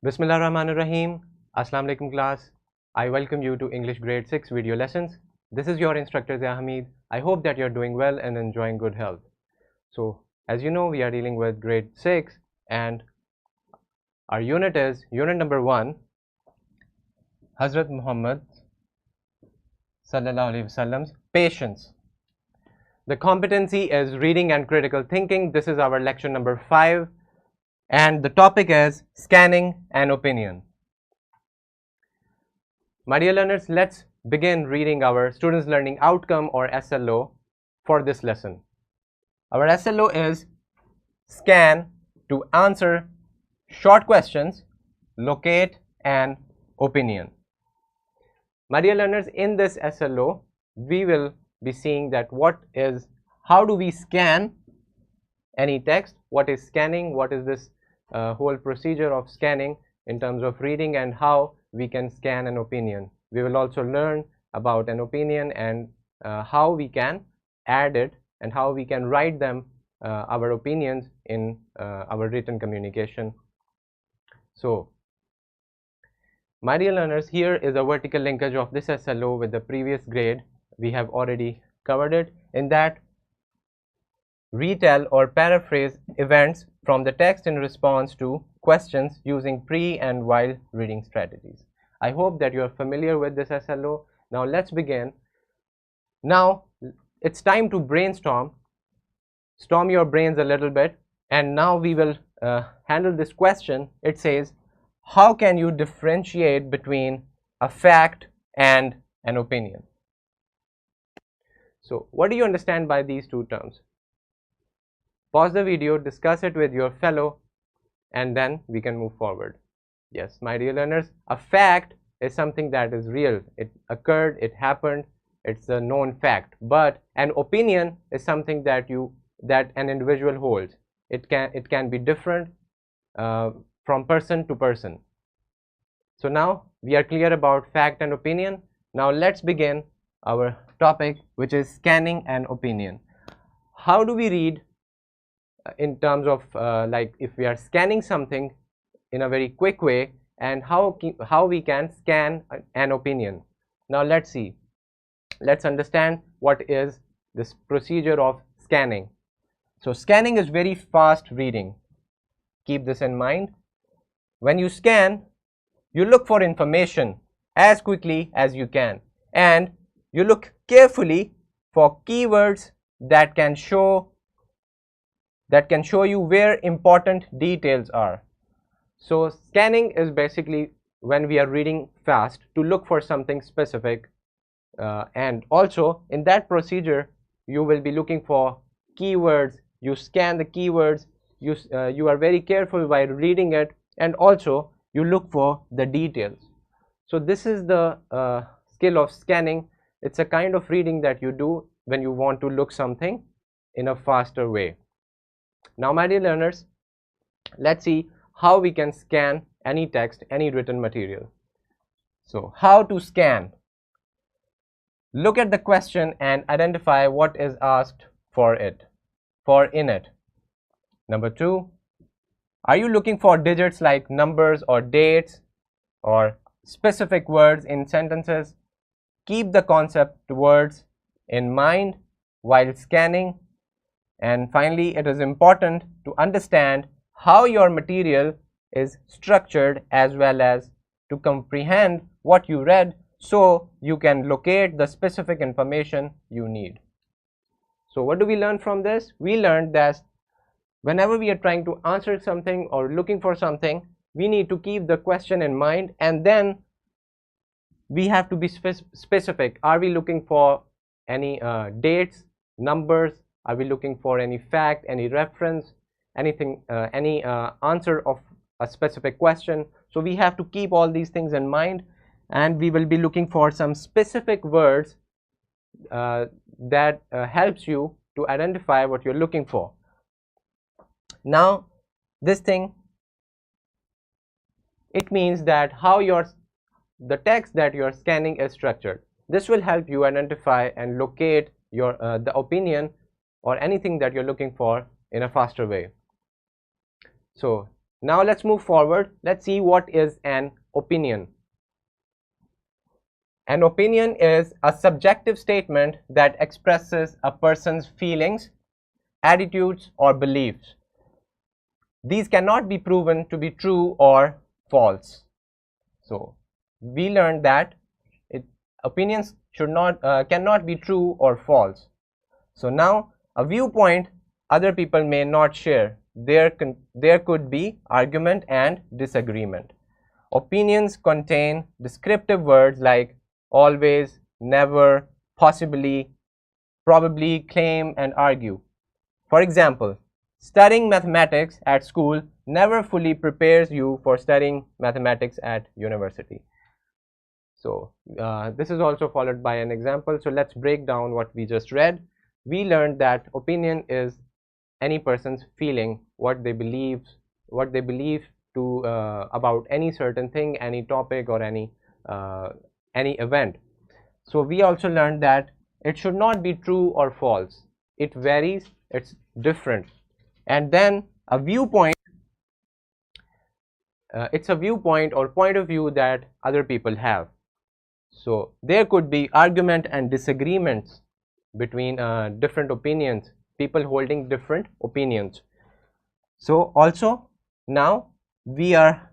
Bismillah Rahman Rahim. Assalamu alaikum class. I welcome you to English grade 6 video lessons. This is your instructor Zia Hamid. I hope that you're doing well and enjoying good health. So as you know, we are dealing with grade 6 and our unit is unit number 1, Hazrat Muhammad Sallallahu Alaihi Wasallam's patience. The competency is reading and critical thinking. This is our lecture number 5 and the topic is scanning an opinion. My dear learners, let's begin reading our students learning outcome or SLO for this lesson. Our SLO is scan to answer short questions, locate an opinion. My dear learners, in this SLO we will be seeing that how do we scan any text, what is scanning, what is this whole procedure of scanning in terms of reading, and how we can scan an opinion. We will also learn about an opinion and how we can add it and how we can write them, our opinions, in our written communication. So my dear learners, here is a vertical linkage of this SLO with the previous grade. We have already covered it. In that, retell or paraphrase events from the text in response to questions using pre and while reading strategies. I hope that you are familiar with this SLO. Now let's begin. Now it's time to brainstorm. Storm your brains a little bit, and now we will handle this question. It says, how can you differentiate between a fact and an opinion? So what do you understand by these two terms? Pause the video, discuss it with your fellow, and then we can move forward. Yes, my dear learners, a fact is something that is real. It occurred, it happened, it's a known fact. But an opinion is something that an individual holds. It can be different from person to person. So now we are clear about fact and opinion. Now let's begin our topic, which is scanning an opinion. How do we read in terms of like if we are scanning something in a very quick way, and how we can scan an opinion? Now let's see. Let's understand what is this procedure of scanning. So scanning is very fast reading. Keep this in mind. When you scan, you look for information as quickly as you can, and you look carefully for keywords that can show you where important details are. So scanning is basically when we are reading fast to look for something specific, and also in that procedure you will be looking for keywords. You scan the keywords, you are very careful while reading it, and also you look for the details. So this is the skill of scanning. It's a kind of reading that you do when you want to look something in a faster way. Now my dear learners, let's see how we can scan any text, any written material. So how to scan? Look at the question and identify what is asked in it. Number 2, are you looking for digits like numbers or dates or specific words in sentences? Keep the concept words in mind while scanning. And finally, it is important to understand how your material is structured as well as to comprehend what you read, so you can locate the specific information you need. So what do we learn from this? We learned that whenever we are trying to answer something or looking for something, we need to keep the question in mind, and then we have to be specific. Are we looking for any dates, numbers? Are we looking for any fact, any reference, anything, any answer of a specific question? So we have to keep all these things in mind, and we will be looking for some specific words that helps you to identify what you're looking for. Now this thing, it means that how the text that you're scanning is structured. This will help you identify and locate your the opinion or anything that you're looking for in a faster way. So Now let's move forward. Let's see what is an opinion. An opinion is a subjective statement that expresses a person's feelings, attitudes, or beliefs. These cannot be proven to be true or false. So we learned that opinions cannot be true or false. So now a viewpoint other people may not share. There could be argument and disagreement. Opinions contain descriptive words like always, never, possibly, probably, claim, and argue. For example, studying mathematics at school never fully prepares you for studying mathematics at university. So this is also followed by an example. So let's break down what we just read. We learned that opinion is any person's feeling, what they believe to about any certain thing, any topic, or any event. So we also learned that it should not be true or false. It varies, it's different. And then a viewpoint, it's a viewpoint or point of view that other people have. So there could be argument and disagreements between different opinions, people holding different opinions. So also now we are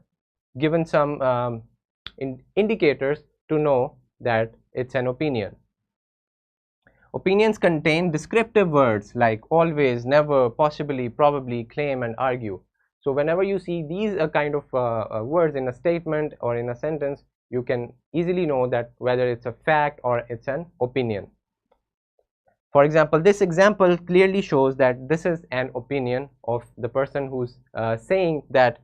given some indicators to know that it's an opinion. Opinions contain descriptive words like always, never, possibly, probably, claim, and argue. So whenever you see these kind of words in a statement or in a sentence, you can easily know that whether it's a fact or it's an opinion. For example, this example clearly shows that this is an opinion of the person who's saying that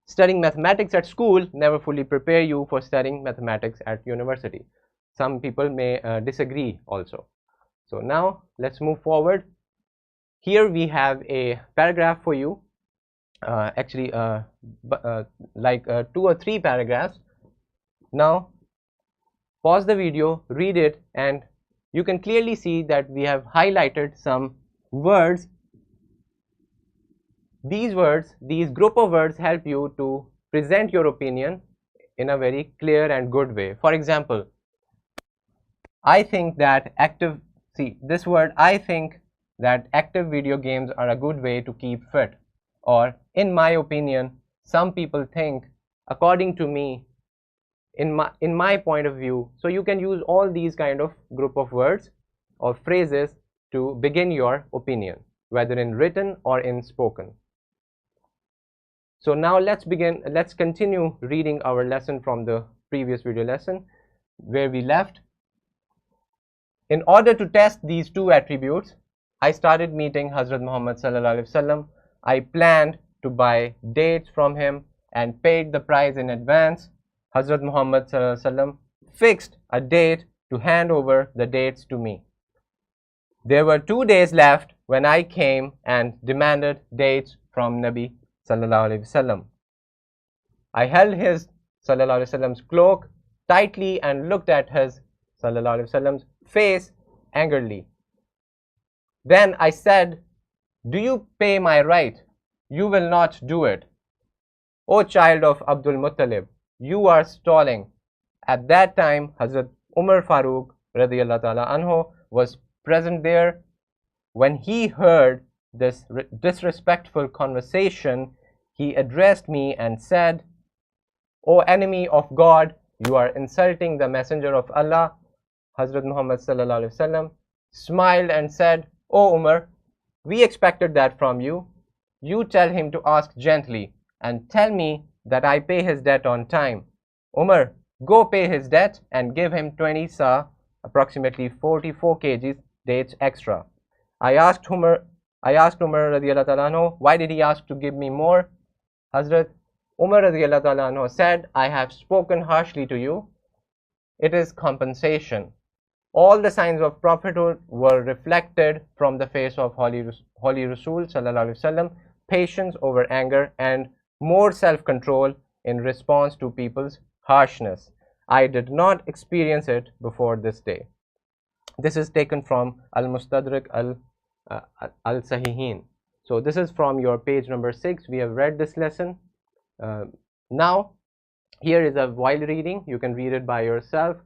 studying mathematics at school never fully prepare you for studying mathematics at university. Some people may disagree also. So now let's move forward. Here we have a paragraph for you, like 2 or 3 paragraphs. Now pause the video, read it, and you can clearly see that we have highlighted some words. These words, these group of words help you to present your opinion in a very clear and good way. For example, I think that this word, I think that active video games are a good way to keep fit. Or, in my opinion, some people think, according to me, in my point of view. So you can use all these kind of group of words or phrases to begin your opinion, whether in written or in spoken. So now let's continue reading our lesson from the previous video lesson where we left. In order to test these 2 attributes, I started meeting Hazrat Muhammad sallallahu alaihi wasallam. I planned to buy dates from him and paid the price in advance. Hazrat Muhammad sallallahu alaihi wasallam fixed a date to hand over the dates to me. There were 2 days left when I came and demanded dates from Nabi sallallahu alaihi wasallam. I held his sallallahu alaihi wasallam's cloak tightly and looked at his sallallahu alaihi wasallam's face angrily. Then I said, "Do you pay my right? You will not do it. O child of Abdul Muttalib, you are stalling." At that time, Hazrat Umar Farooq radiyallahu ta'ala anhu was present there. When he heard this disrespectful conversation, he addressed me and said, "O enemy of God, you are insulting the messenger of Allah." Hazrat Muhammad sallallahu alaihi wasallam smiled and said, "O Umar, we expected that from you. You tell him to ask gently and tell me that I pay his debt on time. Umar, go pay his debt and give him 20 sa, approximately 44 kgs dates extra." I asked Umar radiyallahu ta'ala anhu, why did he ask to give me more? Hazrat Umar radiyallahu ta'ala anhu said, "I have spoken harshly to you. It is compensation." All the signs of prophethood were reflected from the face of Holy Rasul sallallahu alaihi wasallam: patience over anger and more self-control in response to people's harshness. I did not experience it before this day. This is taken from Al-Mustadrak Al-Sahihin. So this is from your page number 6. We have read this lesson. Uh, Now, here is a wild reading. You can read it by yourself.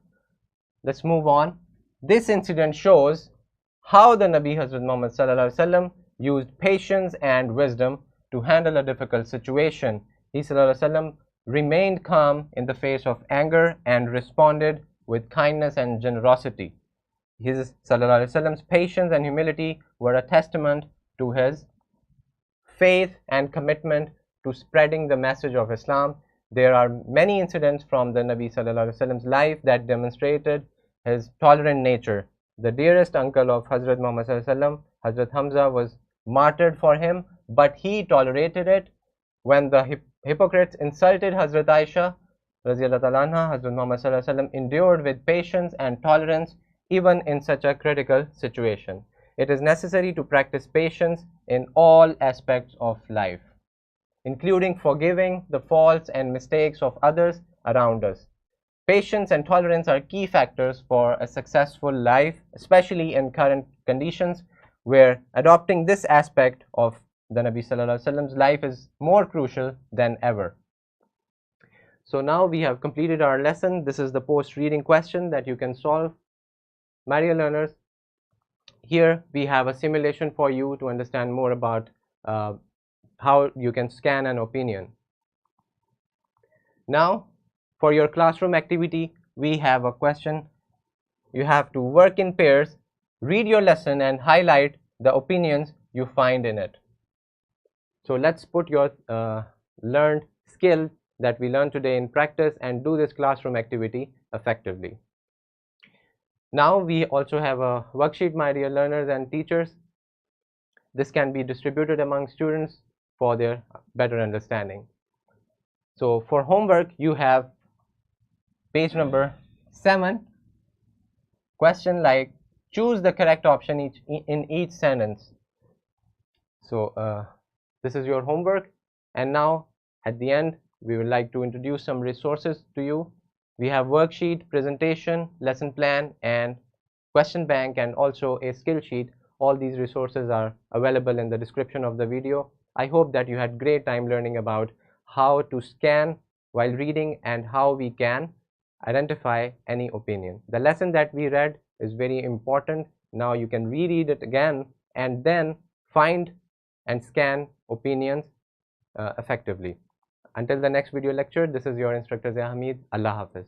Let's move on. This incident shows how the Nabi Hazrat Muhammad Sallallahu Alaihi Wasallam used patience and wisdom to handle a difficult situation. He Sallallahu Alaihi Wasallam remained calm in the face of anger and responded with kindness and generosity. His Sallallahu Alaihi Wasallam's patience and humility were a testament to his faith and commitment to spreading the message of Islam. There are many incidents from the Nabi Sallallahu Alaihi Wasallam's life that demonstrated his tolerant nature. The dearest uncle of Hazrat Muhammad Sallallahu Alaihi Wasallam, Hazrat Hamza, was martyred for him, but he tolerated it. When the hypocrites insulted Hazrat Aisha, Hazrat Muhammad Sallallahu Alaihi Wasallam endured with patience and tolerance even in such a critical situation. It is necessary to practice patience in all aspects of life, including forgiving the faults and mistakes of others around us. Patience and tolerance are key factors for a successful life, especially in current conditions where adopting this aspect of the Nabi Sallallahu Alaihi Wasallam's life is more crucial than ever. So now we have completed our lesson. This is the post-reading question that you can solve. My dear learners, here we have a simulation for you to understand more about how you can scan an opinion. Now, for your classroom activity, we have a question. You have to work in pairs, read your lesson and highlight the opinions you find in it. So let's put your learned skill that we learned today in practice and do this classroom activity effectively. Now we also have a worksheet, my dear learners and teachers. This can be distributed among students for their better understanding. So for homework, you have page number 7, question like choose the correct option in each sentence. So this is your homework, and now at the end we would like to introduce some resources to you. We have worksheet, presentation, lesson plan and question bank, and also a skill sheet. All these resources are available in the description of the video. I hope that you had great time learning about how to scan while reading and how we can identify any opinion. The lesson that we read is very important. Now you can reread it again and then find and scan opinions effectively. Until the next video lecture, this is your instructor Zia Hamid. Allah Hafiz.